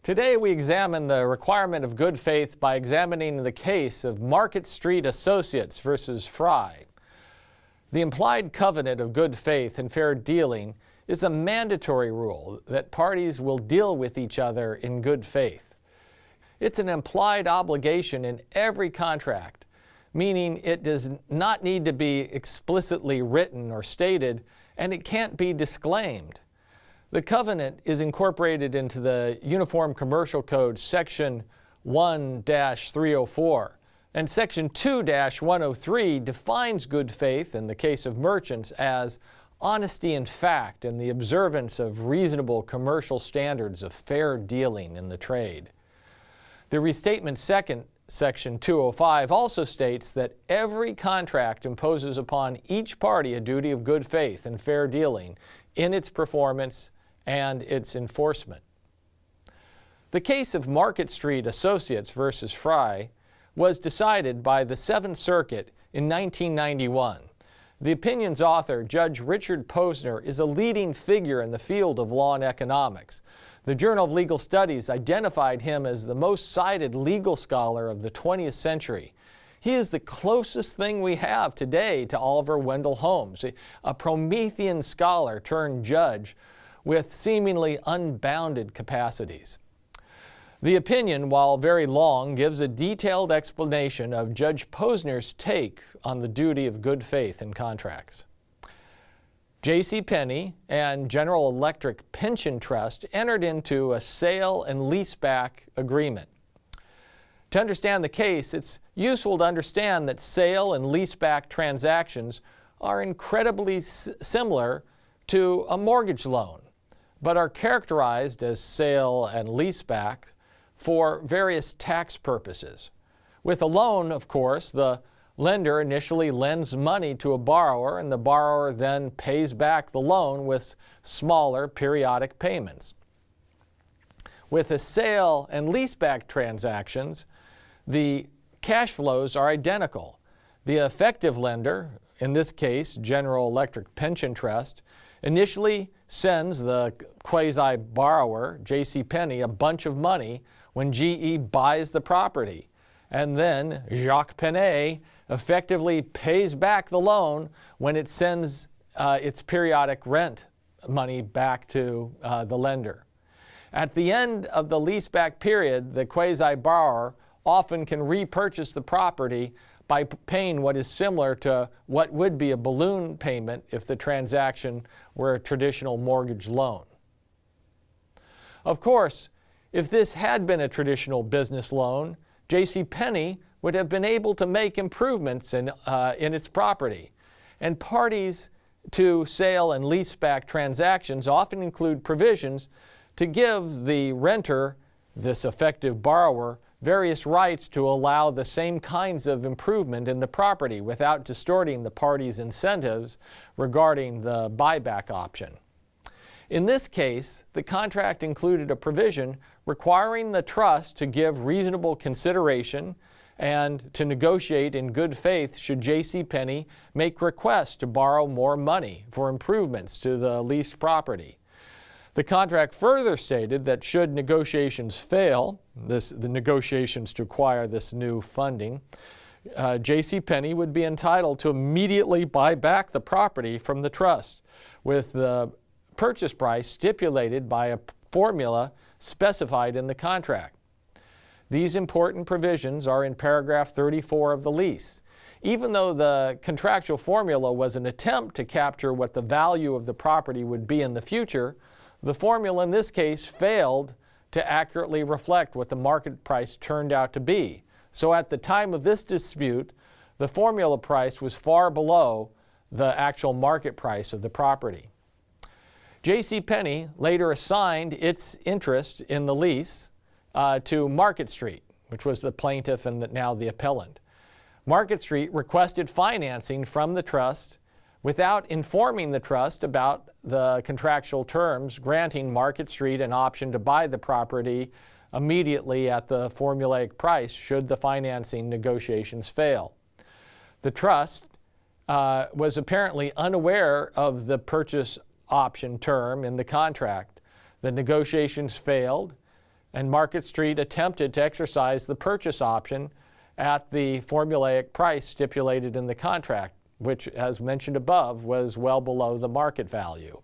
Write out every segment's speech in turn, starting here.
Today we examine the requirement of good faith by examining the case of Market Street Associates versus Frey. The implied covenant of good faith and fair dealing is a mandatory rule that parties will deal with each other in good faith. It's an implied obligation in every contract, meaning it does not need to be explicitly written or stated, and it can't be disclaimed. The covenant is incorporated into the Uniform Commercial Code Section 1-304, and Section 2-103 defines good faith in the case of merchants as honesty in fact and the observance of reasonable commercial standards of fair dealing in the trade. The Restatement Second, Section 205 also states that every contract imposes upon each party a duty of good faith and fair dealing in its performance and its enforcement. The case of Market Street Associates versus Frey was decided by the Seventh Circuit in 1991. The opinion's author, Judge Richard Posner, is a leading figure in the field of law and economics. The Journal of Legal Studies identified him as the most cited legal scholar of the 20th century. He is the closest thing we have today to Oliver Wendell Holmes, a Promethean scholar turned judge with seemingly unbounded capacities. The opinion, while very long, gives a detailed explanation of Judge Posner's take on the duty of good faith in contracts. J.C. Penney and General Electric Pension Trust entered into a sale and leaseback agreement. To understand the case, it's useful to understand that sale and leaseback transactions are incredibly similar to a mortgage loan, but are characterized as sale and leaseback for various tax purposes. With a loan, of course, the lender initially lends money to a borrower, and the borrower then pays back the loan with smaller periodic payments. With the sale and leaseback transactions, the cash flows are identical. The effective lender, in this case General Electric Pension Trust, initially sends the quasi-borrower, J.C. Penney, a bunch of money when GE buys the property. And then Jacques Penney effectively pays back the loan when it sends its periodic rent money back to the lender. At the end of the leaseback period, the quasi-borrower often can repurchase the property by paying what is similar to what would be a balloon payment if the transaction were a traditional mortgage loan. Of course, if this had been a traditional business loan, J.C. Penney would have been able to make improvements in its property. And parties to sale and leaseback transactions often include provisions to give the renter, this effective borrower, various rights to allow the same kinds of improvement in the property without distorting the party's incentives regarding the buyback option. In this case, the contract included a provision requiring the trust to give reasonable consideration and to negotiate in good faith should J.C. Penney make requests to borrow more money for improvements to the leased property. The contract further stated that should negotiations fail, the negotiations to acquire this new funding, J.C. Penney would be entitled to immediately buy back the property from the trust, with the purchase price stipulated by a formula specified in the contract. These important provisions are in paragraph 34 of the lease. Even though the contractual formula was an attempt to capture what the value of the property would be in the future, the formula in this case failed to accurately reflect what the market price turned out to be. So at the time of this dispute, the formula price was far below the actual market price of the property. J.C. Penney later assigned its interest in the lease to Market Street, which was the plaintiff and now the appellant. Market Street requested financing from the trust without informing the trust about the contractual terms, granting Market Street an option to buy the property immediately at the formulaic price should the financing negotiations fail. The trust was apparently unaware of the purchase option term in the contract. The negotiations failed, and Market Street attempted to exercise the purchase option at the formulaic price stipulated in the contract, which, as mentioned above, was well below the market value.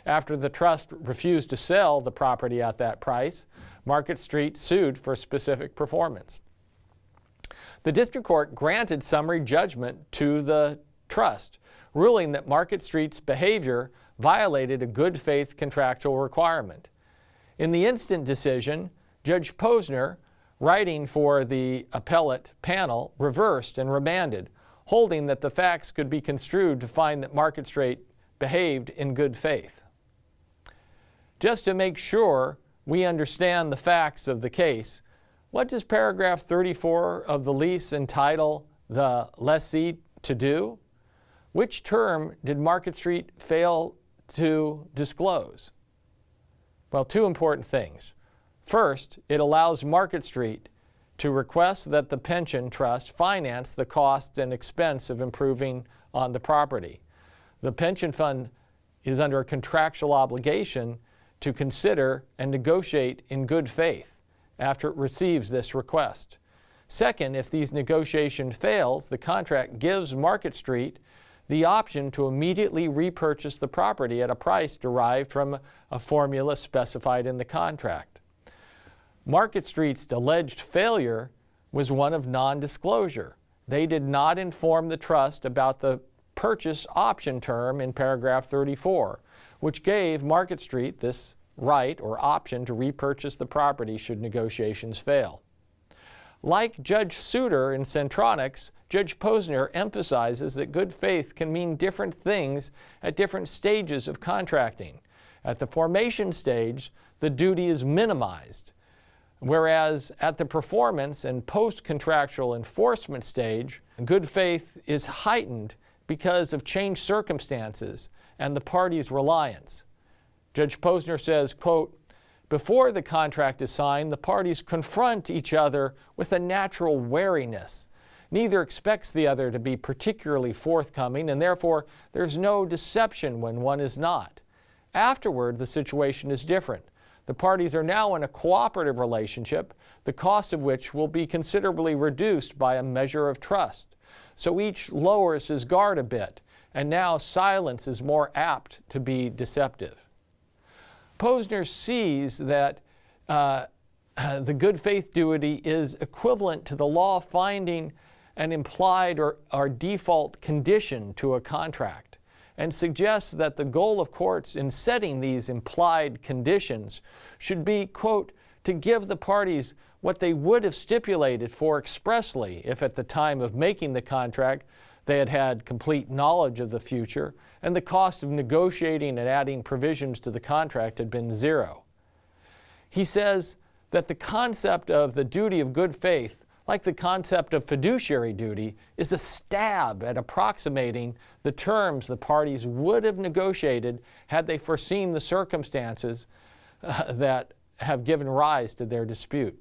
After the trust refused to sell the property at that price, Market Street sued for specific performance. The district court granted summary judgment to the trust, ruling that Market Street's behavior violated a good faith contractual requirement. In the instant decision, Judge Posner, writing for the appellate panel, reversed and remanded, holding that the facts could be construed to find that Market Street behaved in good faith. Just to make sure we understand the facts of the case, what does paragraph 34 of the lease entitle the lessee to do? Which term did Market Street fail to disclose? Well, two important things. First, it allows Market Street to request that the pension trust finance the cost and expense of improving on the property. The pension fund is under a contractual obligation to consider and negotiate in good faith after it receives this request. Second, if these negotiations fails, the contract gives Market Street the option to immediately repurchase the property at a price derived from a formula specified in the contract. Market Street's alleged failure was one of non-disclosure. They did not inform the trust about the purchase option term in paragraph 34, which gave Market Street this right or option to repurchase the property should negotiations fail. Like Judge Souter in Centronics, Judge Posner emphasizes that good faith can mean different things at different stages of contracting. At the formation stage, the duty is minimized, whereas at the performance and post-contractual enforcement stage, good faith is heightened because of changed circumstances and the parties' reliance. Judge Posner says, quote, "Before the contract is signed, the parties confront each other with a natural wariness. Neither expects the other to be particularly forthcoming, and therefore there's no deception when one is not. Afterward, the situation is different. The parties are now in a cooperative relationship, the cost of which will be considerably reduced by a measure of trust. So each lowers his guard a bit, and now silence is more apt to be deceptive." Posner sees that the good faith duty is equivalent to the law finding an implied or default condition to a contract, and suggests that the goal of courts in setting these implied conditions should be, quote, "to give the parties what they would have stipulated for expressly if at the time of making the contract they had had complete knowledge of the future and the cost of negotiating and adding provisions to the contract had been zero." He says that the concept of the duty of good faith, like the concept of fiduciary duty, is a stab at approximating the terms the parties would have negotiated had they foreseen the circumstances that have given rise to their dispute.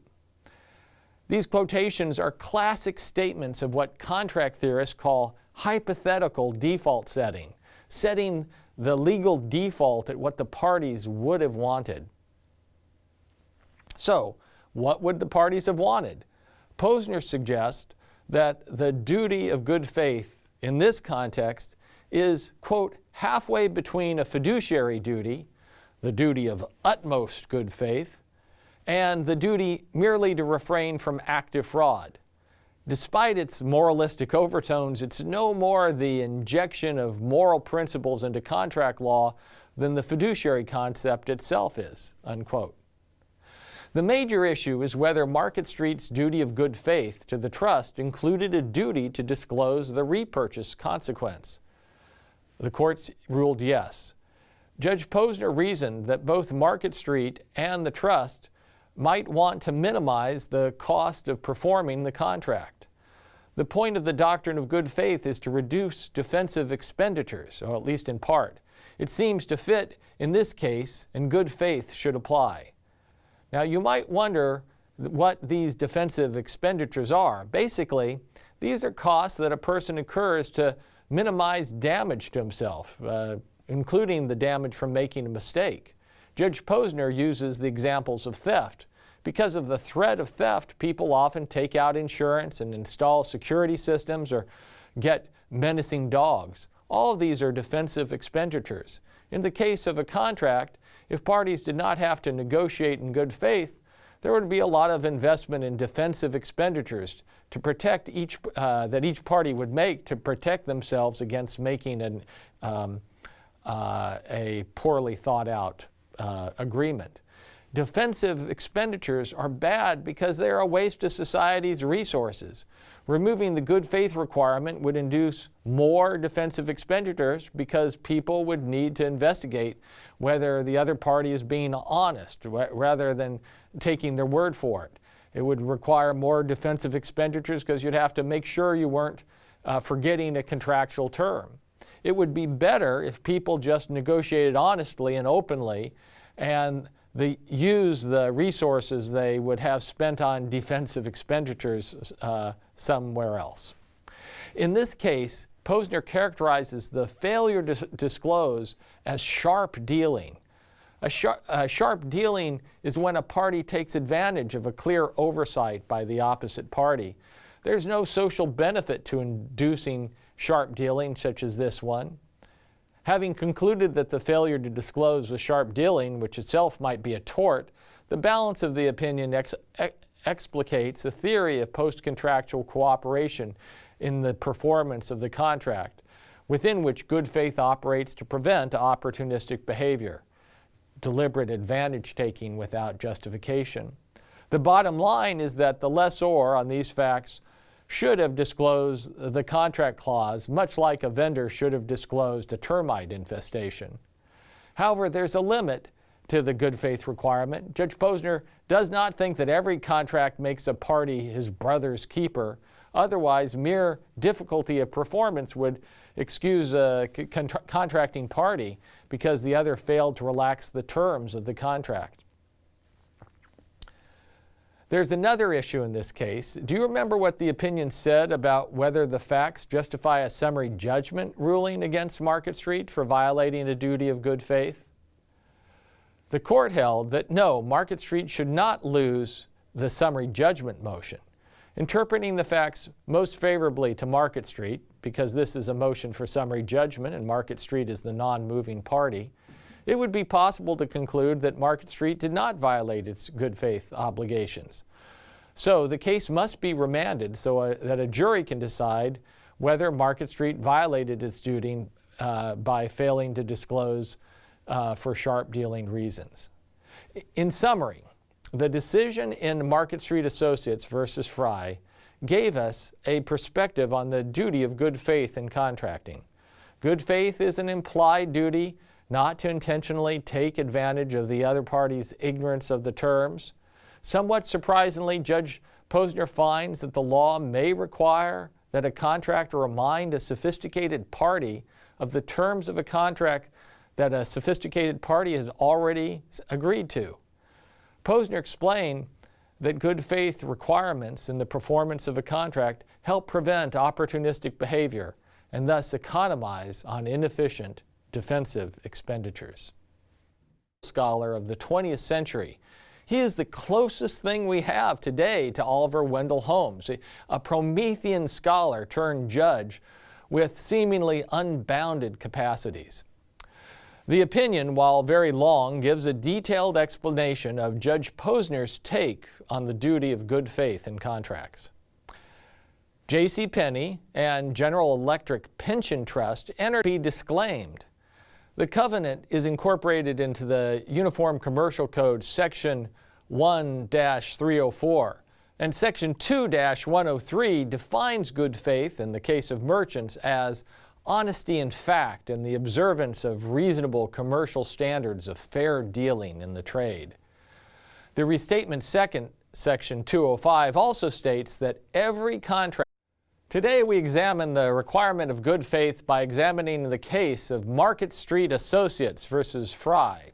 These quotations are classic statements of what contract theorists call hypothetical default setting, setting the legal default at what the parties would have wanted. So, what would the parties have wanted? Posner suggests that the duty of good faith in this context is, quote, halfway between a fiduciary duty, the duty of utmost good faith, and the duty merely to refrain from active fraud. Despite its moralistic overtones, it's no more the injection of moral principles into contract law than the fiduciary concept itself is, unquote. The major issue is whether Market Street's duty of good faith to the trust included a duty to disclose the repurchase consequence. The courts ruled yes. Judge Posner reasoned that both Market Street and the trust might want to minimize the cost of performing the contract. The point of the doctrine of good faith is to reduce defensive expenditures, or at least in part. It seems to fit in this case, and good faith should apply. Now, you might wonder what these defensive expenditures are. Basically, these are costs that a person incurs to minimize damage to himself, including the damage from making a mistake. Judge Posner uses the examples of theft Because of the threat of theft, people often take out insurance and install security systems or get menacing dogs. All of these are defensive expenditures. In the case of a contract, if parties did not have to negotiate in good faith, there would be a lot of investment in defensive expenditures to protect that each party would make to protect themselves against making a poorly thought out agreement. Defensive expenditures are bad because they are a waste of society's resources. Removing the good faith requirement would induce more defensive expenditures because people would need to investigate whether the other party is being honest rather than taking their word for it. It would require more defensive expenditures because you'd have to make sure you weren't forgetting a contractual term. It would be better if people just negotiated honestly and openly and use the resources they would have spent on defensive expenditures somewhere else. In this case, Posner characterizes the failure to disclose as sharp dealing. Sharp dealing is when a party takes advantage of a clear oversight by the opposite party. There's no social benefit to inducing sharp dealing such as this one. Having concluded that the failure to disclose was sharp dealing, which itself might be a tort, the balance of the opinion explicates a theory of post-contractual cooperation in the performance of the contract, within which good faith operates to prevent opportunistic behavior, deliberate advantage taking without justification. The bottom line is that the lessor on these facts should have disclosed the contract clause, much like a vendor should have disclosed a termite infestation. However, there's a limit to the good faith requirement. Judge Posner does not think that every contract makes a party his brother's keeper. Otherwise, mere difficulty of performance would excuse a contracting party because the other failed to relax the terms of the contract. There's another issue in this case. Do you remember what the opinion said about whether the facts justify a summary judgment ruling against Market Street for violating a duty of good faith? The court held that no, Market Street should not lose the summary judgment motion. Interpreting the facts most favorably to Market Street, because this is a motion for summary judgment and Market Street is the non-moving party, it would be possible to conclude that Market Street did not violate its good faith obligations. So the case must be remanded so that a jury can decide whether Market Street violated its duty by failing to disclose for sharp dealing reasons. In summary, the decision in Market Street Associates versus Frey gave us a perspective on the duty of good faith in contracting. Good faith is an implied duty not to intentionally take advantage of the other party's ignorance of the terms. Somewhat surprisingly, Judge Posner finds that the law may require that a contractor remind a sophisticated party of the terms of a contract that a sophisticated party has already agreed to. Posner explained that good faith requirements in the performance of a contract help prevent opportunistic behavior and thus economize on inefficient defensive expenditures. Scholar of the 20th century. He is the closest thing we have today to Oliver Wendell Holmes, a Promethean scholar turned judge with seemingly unbounded capacities. The opinion, while very long, gives a detailed explanation of Judge Posner's take on the duty of good faith in contracts. J.C. Penney and General Electric Pension Trust entered be disclaimed. The covenant is incorporated into the Uniform Commercial Code Section 1-304, and Section 2-103 defines good faith in the case of merchants as honesty in fact and the observance of reasonable commercial standards of fair dealing in the trade. The restatement second, Section 205, also states that every contract. Today we examine the requirement of good faith by examining the case of Market Street Associates versus Frey.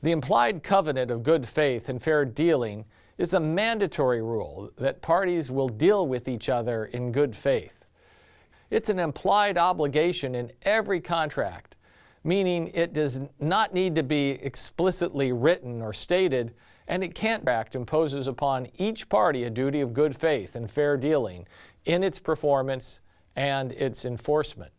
The implied covenant of good faith and fair dealing is a mandatory rule that parties will deal with each other in good faith. It's an implied obligation in every contract, meaning it does not need to be explicitly written or stated, and it can't act imposes upon each party a duty of good faith and fair dealing in its performance and its enforcement.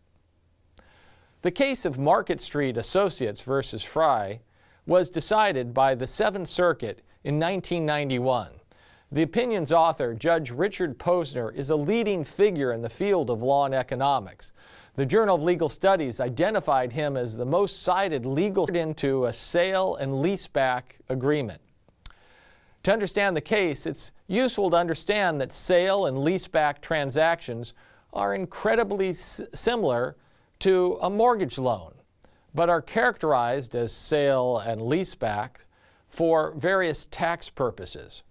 The case of Market Street Associates versus Frey was decided by the Seventh Circuit in 1991. The opinion's author, Judge Richard Posner, is a leading figure in the field of law and economics. The Journal of Legal Studies identified him as the most cited legal into a sale and leaseback agreement. To understand the case, it's useful to understand that sale and leaseback transactions are incredibly similar to a mortgage loan, but are characterized as sale and leaseback for various tax purposes.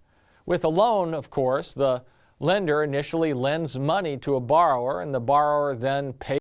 With a loan, of course, the lender initially lends money to a borrower, and the borrower then pays